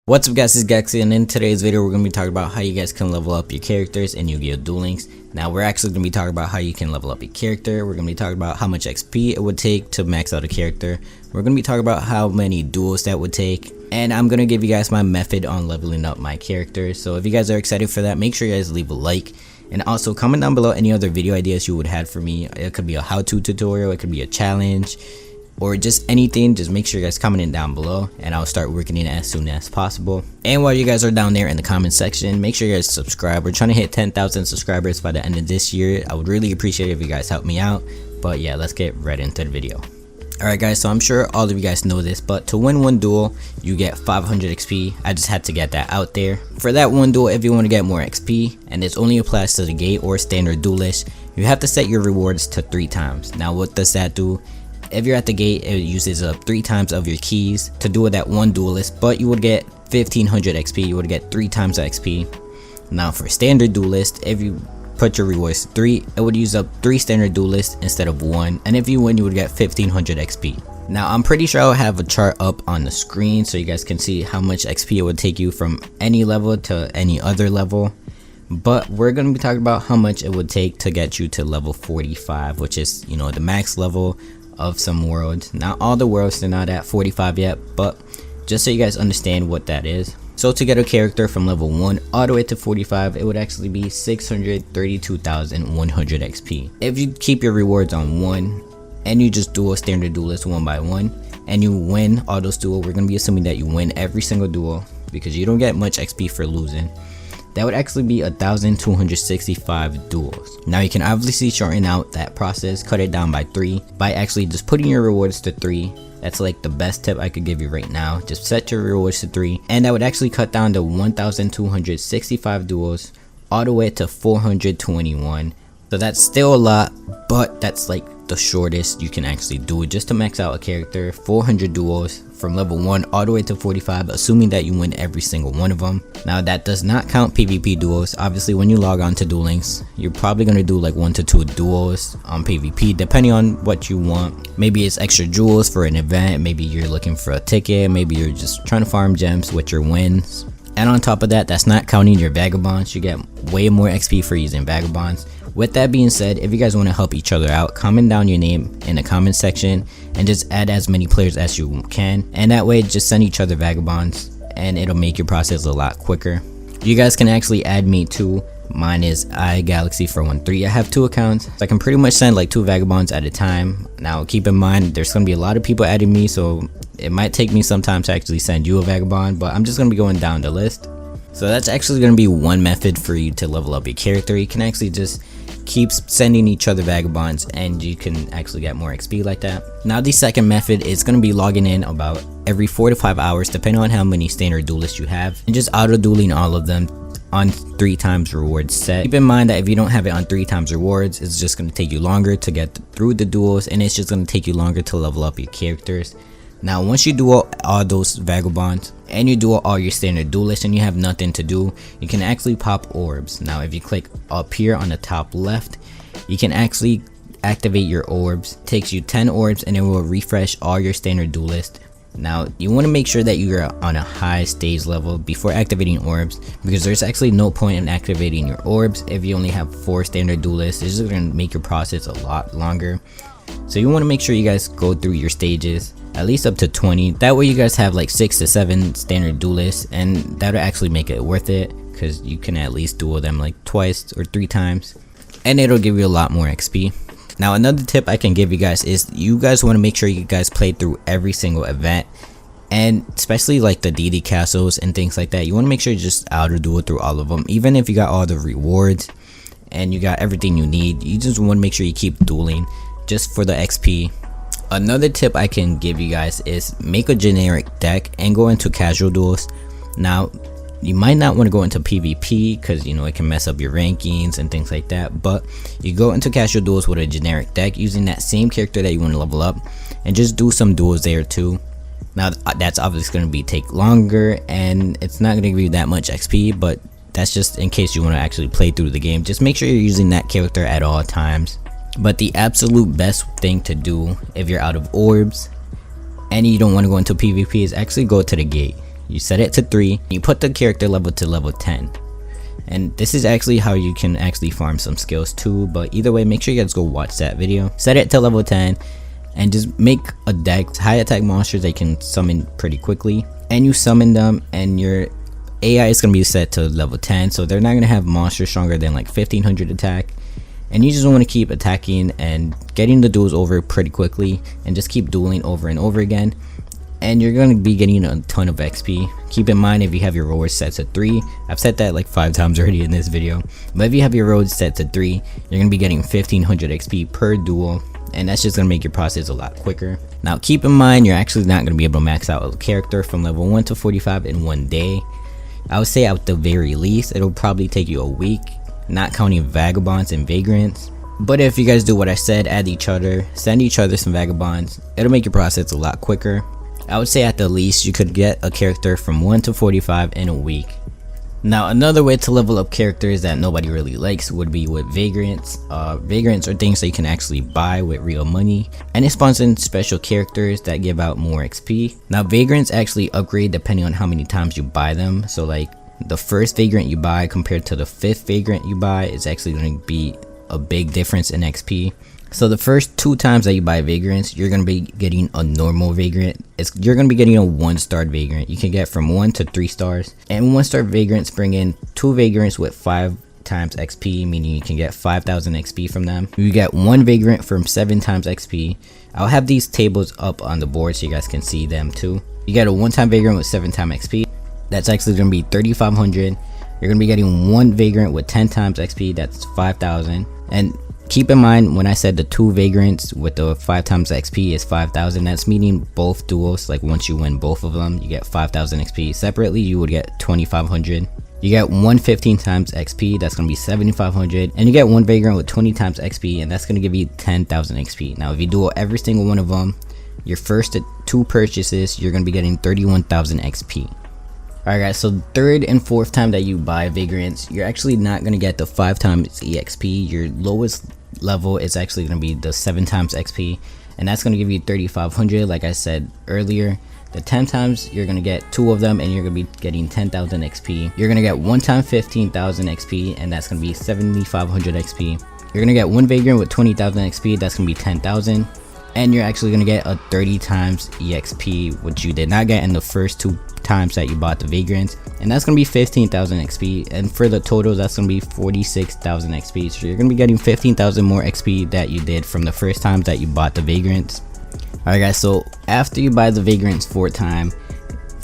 What's up guys, it's Galaxy, and in today's video we're going to be talking about how you guys can level up your characters in Yu-Gi-Oh! Duel Links. Now we're actually going to be talking about how you can level up your character. We're going to be talking about how much XP it would take to max out a character. We're going to be talking about how many duels that would take. And I'm going to give you guys my method on leveling up my character. So if you guys are excited for that, make sure you guys leave a like. And also comment down below any other video ideas you would have for me. It could be a how-to tutorial, it could be a challenge, or just anything. Just make sure you guys comment it down below and I'll start working it as soon as possible. And while you guys are down there in the comment section, make sure you guys subscribe. We're trying to hit 10,000 subscribers by the end of this year. I would really appreciate it if you guys help me out. But yeah, let's get right into the video. Alright guys, so I'm sure all of you guys know this, but to win one duel you get 500 XP. I just had to get that out there. For that one duel, if you want to get more XP, and this only applies to the gate or standard duelist, you have to set your rewards to 3 times. Now what does that do? If you're at the gate, it uses up 3 times of your keys to duel that one duelist, but you would get 1500 XP. You would get 3 times the XP. Now for standard duelist, if you put your rewards to 3, it would use up 3 standard duelists instead of 1, and if you win you would get 1500 XP. Now I'm pretty sure I'll have a chart up on the screen so you guys can see how much XP it would take you from any level to any other level. But we're going to be talking about how much it would take to get you to level 45, which is, you know, the max level of some worlds. Not all the worlds, they're not at 45 yet, but just so you guys understand what that is. So to get a character from level 1 all the way to 45, it would actually be 632,100 XP. If you keep your rewards on 1 and you just duel standard duelist 1 by 1 and you win all those duels, we're going to be assuming that you win every single duel because you don't get much XP for losing. That would actually be 1,265 duels. Now you can obviously shorten out that process, cut it down by 3 by actually just putting your rewards to 3. That's like the best tip I could give you right now. Just set your rewards to 3 and that would actually cut down to 1,265 duels all the way to 421. So that's still a lot, but that's like the shortest you can actually do it just to max out a character. 400 duels from level 1 all the way to 45, assuming that you win every single one of them. Now that does not count PvP duels. Obviously when you log on to Duel Links, you're probably going to do like 1 to 2 duels on PvP depending on what you want. Maybe it's extra jewels for an event, maybe you're looking for a ticket, maybe you're just trying to farm gems with your wins. And on top of that, that's not counting your vagabonds. You get way more XP for using vagabonds. With that being said, if you guys want to help each other out, comment down your name in the comment section and just add as many players as you can, and that way just send each other vagabonds and it'll make your process a lot quicker. You guys can actually add me too. Mine is iGalaxy 413. I have 2 accounts, so I can pretty much send like 2 vagabonds at a time. Now keep in mind there's gonna be a lot of people adding me, so it might take me some time to actually send you a vagabond, but I'm just gonna be going down the list. So that's actually gonna be one method for you to level up your character. You can actually just keep sending each other vagabonds and you can actually get more XP like that. Now the second method is going to be logging in about every 4 to 5 hours depending on how many standard duelists you have and just auto dueling all of them on 3 times rewards set. Keep in mind that if you don't have it on 3 times rewards, it's just going to take you longer to get through the duels and it's just going to take you longer to level up your characters. Now once you duel all those vagabonds and you duel all your standard duelists and you have nothing to do, you can actually pop orbs. Now if you click up here on the top left, you can actually activate your orbs. It takes you 10 orbs and it will refresh all your standard duelists. Now you want to make sure that you are on a high stage level before activating orbs, because there's actually no point in activating your orbs if you only have 4 standard duelists. It's just going to make your process a lot longer. So you want to make sure you guys go through your stages at least up to 20. That way you guys have like 6 to 7 standard duelists and that'll actually make it worth it because you can at least duel them like twice or 3 times and it'll give you a lot more XP. Now another tip I can give you guys is you guys want to make sure you guys play through every single event, and especially like the DD castles and things like that. You want to make sure you just auto duel through all of them. Even if you got all the rewards and you got everything you need, you just want to make sure you keep dueling just for the XP. Another tip I can give you guys is make a generic deck and go into casual duels. Now you might not want to go into PvP because you know it can mess up your rankings and things like that, but you go into casual duels with a generic deck using that same character that you want to level up and just do some duels there too. Now that's obviously going to take longer and it's not going to give you that much XP, but that's just in case you want to actually play through the game. Just make sure you're using that character at all times. But the absolute best thing to do if you're out of orbs and you don't want to go into PvP is actually go to the gate. you set it to 3, you put the character level to level 10. And this is actually how you can actually farm some skills too, but either way, make sure you guys go watch that video. Set it to level 10 and just make a deck high attack monsters that you can summon pretty quickly, and you summon them and your AI is going to be set to level 10, so they're not going to have monsters stronger than like 1500 attack. And you just want to keep attacking and getting the duels over pretty quickly, and just keep dueling over and over again, and you're going to be getting a ton of XP. Keep in mind, if you have your rewards set to 3, I've said that like 5 times already in this video, but if you have your rewards set to 3, you're going to be getting 1500 XP per duel, and that's just going to make your process a lot quicker. Now keep in mind, you're actually not going to be able to max out a character from level 1 to 45 in one day. I would say at the very least it'll probably take you a week, not counting Vagabonds and Vagrants. But if you guys do what I said, add each other, send each other some Vagabonds, it'll make your process a lot quicker. I would say at the least you could get a character from 1 to 45 in a week. Now another way to level up characters that nobody really likes would be with Vagrants. Vagrants are things that you can actually buy with real money, and it spawns in special characters that give out more XP. Now Vagrants actually upgrade depending on how many times you buy them, so like the first Vagrant you buy compared to the 5th Vagrant you buy is actually going to be a big difference in XP. So the first 2 times that you buy Vagrants, you're going to be getting a normal Vagrant. You're going to be getting a 1-star Vagrant. You can get from 1 to 3 stars. And 1-star Vagrants bring in 2 Vagrants with 5 times XP, meaning you can get 5000 XP from them. You get 1 Vagrant from 7 times XP. I'll have these tables up on the board so you guys can see them too. You get a 1-time Vagrant with 7 times XP. That's actually going to be 3500. You're going to be getting 1 Vagrant with 10 times XP. That's 5000. And keep in mind, when I said the 2 Vagrants with the 5 times XP is 5000, that's meaning both duels. Like once you win both of them, you get 5000 XP. Separately, you would get 2500. You get 1 15 times XP, that's going to be 7500. And you get 1 Vagrant with 20 times XP, and that's going to give you 10,000 XP. Now if you duel every single one of them, your first 2 purchases, you're going to be getting 31,000 XP. Alright guys, so 3rd and 4th time that you buy Vagrants, you're actually not going to get the 5 times EXP. Your lowest level is actually going to be the 7 times XP, and that's going to give you 3500 like I said earlier. The 10 times, you're going to get 2 of them and you're going to be getting 10,000 XP. You're going to get 1 time 15,000 XP, and that's going to be 7500 XP. You're going to get 1 Vagrant with 20,000 XP, that's going to be 10,000. And you're actually going to get a 30 times EXP, which you did not get in the first 2 times that you bought the Vagrants, and that's going to be 15,000 XP. And for the total, that's going to be 46,000 XP, so you're going to be getting 15,000 more XP that you did from the first time that you bought the Vagrants. Alright guys, so after you buy the Vagrants 4th time,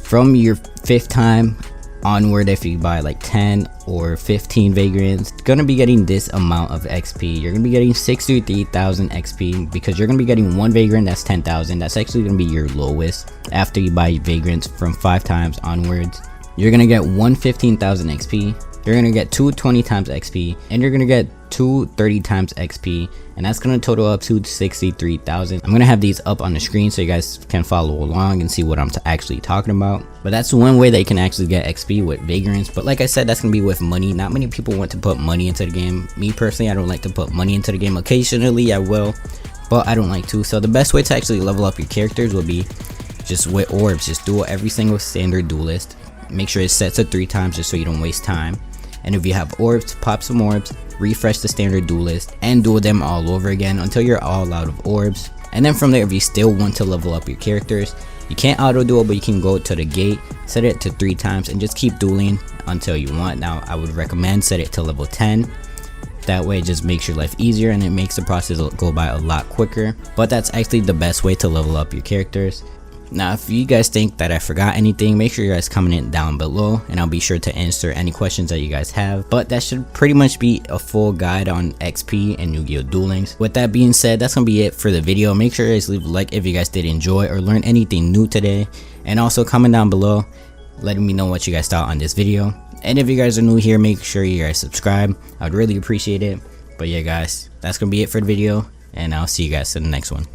from your 5th time onward, if you buy like 10 or 15 Vagrants, you're going to be getting this amount of XP. You're going to be getting 63,000 XP because you're going to be getting 1 Vagrant, that's 10,000. That's actually going to be your lowest after you buy Vagrants from 5 times onwards. You're going to get 1 15,000 XP. You're going to get 2 20 times XP, and you're going to get 2 30 times XP, and that's going to total up to 63,000. I'm going to have these up on the screen so you guys can follow along and see what I'm actually talking about. But that's one way that you can actually get XP with Vagrants. But like I said, that's going to be with money. Not many people want to put money into the game. Me personally, I don't like to put money into the game. Occasionally I will, but I don't like to. So the best way to actually level up your characters would be just with Orbs. Just duel every single standard duelist. Make sure it's set to 3 times just so you don't waste time. And if you have Orbs, pop some Orbs, refresh the standard duelist, and duel them all over again until you're all out of Orbs. And then from there, if you still want to level up your characters, you can't auto duel, but you can go to the gate, set it to 3 times, and just keep dueling until you want. Now I would recommend set it to level 10. That way it just makes your life easier and it makes the process go by a lot quicker. But that's actually the best way to level up your characters. Now if you guys think that I forgot anything, make sure you guys comment it down below and I'll be sure to answer any questions that you guys have. But that should pretty much be a full guide on XP and Yu-Gi-Oh! Duel Links. With that being said, that's gonna be it for the video. Make sure you guys leave a like if you guys did enjoy or learn anything new today, and also comment down below letting me know what you guys thought on this video. And if you guys are new here, make sure you guys subscribe. I would really appreciate it. But yeah guys, that's gonna be it for the video, and I'll see you guys in the next one.